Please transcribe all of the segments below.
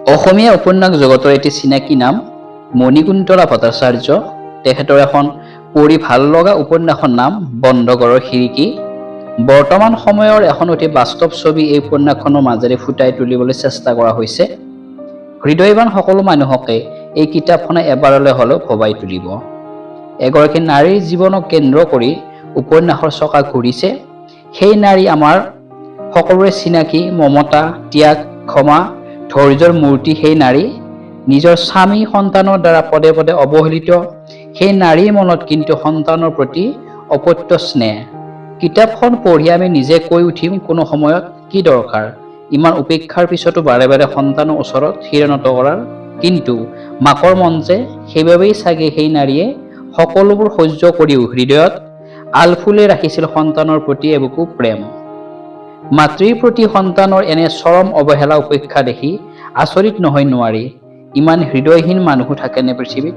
অসমীয়া উপন্যাস জগতৰ এটি চিনাকি নাম মণিকুন্তলা ভট্টাচাৰ্য। তেখেতৰ এখন পঢ়ি ভাল লগা উপন্যাসৰ নাম বন্ধঘৰৰ খিৰিকী। বৰ্তমান সময়ৰ এখন অতি বাস্তৱ ছবি এই উপন্যাসখনৰ মাজেৰে ফুটাই তুলিবলৈ চেষ্টা কৰা হৈছে। হৃদয়বান সকলো মানুহকে এই কিতাপখনে এবাৰলৈ হ'লেও ভবাই তুলিব। এগৰাকী নাৰীৰ জীৱনক কেন্দ্ৰ কৰি উপন্যাসৰ চকা ঘূৰিছে। সেই নাৰী আমাৰ সকলোৰে চিনাকি মমতা, ত্যাগ, ক্ষমা, ধৈৰ্যৰ মূৰ্তি। সেই নাৰী নিজৰ স্বামী সন্তানৰ দ্বাৰা পদে পদে অৱহেলিত। সেই নাৰীৰ মনত কিন্তু সন্তানৰ প্ৰতি অপত্য স্নেহ। কিতাপখন পঢ়ি আমি নিজে কৈ উঠিম কোনো সময়ত কি দৰকাৰ ইমান উপেক্ষাৰ পিছতো বাৰে বাৰে সন্তানৰ ওচৰত শিৰণত কৰাৰ। কিন্তু মাকৰ মন যে, সেইবাবেই চাগে সেই নাৰীয়ে সকলোবোৰ সহ্য কৰিও হৃদয়ত আলফুলে ৰাখিছিল সন্তানৰ প্ৰতি এবুকু প্ৰেম। মাতৃৰ প্ৰতি সন্তানৰ এনে চৰম অৱহেলা উপেক্ষা দেখি আচৰিত নহয় নোৱাৰি। ইমান হৃদয়হীন মানুহো থাকেনে পৃথিৱীত?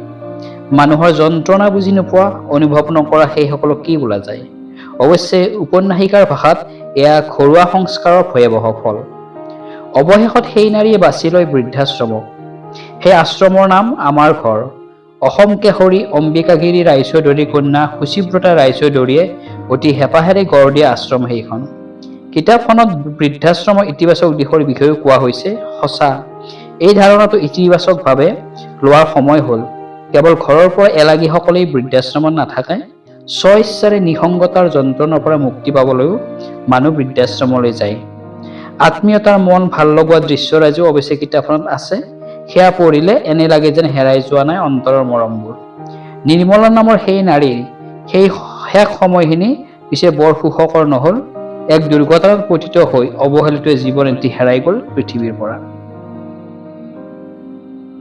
মানুহৰ যন্ত্ৰণা বুজি নোপোৱা, অনুভৱ নকৰা সেইসকলক কি বোলা যায়? অৱশ্যে উপন্যাসিকাৰ ভাষাত এয়া ঘৰুৱা সংস্কাৰৰ ভয়াৱহ ফল। অৱশেষত সেই নাৰীয়ে বাছি লয় বৃদ্ধাশ্ৰমক। সেই আশ্ৰমৰ নাম আমাৰ ঘৰ। অসম কেশৰী অম্বিকাগিৰি ৰায়চৌধুৰীৰ কন্যা সুচিব্ৰতা ৰায়চৌধুৰীয়ে অতি হেঁপাহেৰে গঢ় দিয়া আশ্ৰম সেইখন। কিতাপখনত বৃদ্ধাশ্ৰমৰ ইতিবাচক দিশৰ বিষয়েও কোৱা হৈছে। সঁচা, এই ধাৰণাটো ইতিবাচকভাৱে লোৱাৰ সময় হ'ল। কেৱল ঘৰৰ পৰা এলাগীসকলেই বৃদ্ধাশ্ৰমত নাথাকে। স্ব-ইচ্ছাৰে নিসংগতাৰ যন্ত্ৰণাৰ পৰা মুক্তি পাবলৈও মানুহ বৃদ্ধাশ্ৰমলৈ যায়। আত্মীয়তাৰ মন ভাল লগোৱা দৃশ্যৰাজিও অৱশ্যে কিতাপখনত আছে। সেয়া পঢ়িলে এনে লাগে যেন হেৰাই যোৱা নাই অন্তৰৰ মৰমবোৰ। নিৰ্মলা নামৰ সেই নাৰীৰ সেই শেষ সময়খিনি পিছে বৰ সুখকৰ নহ'ল। এক দুৰ্ঘটনাত পতিত হৈ অৱহেলিত জীৱন এটি হেৰাই গ'ল পৃথিৱীৰ পৰা।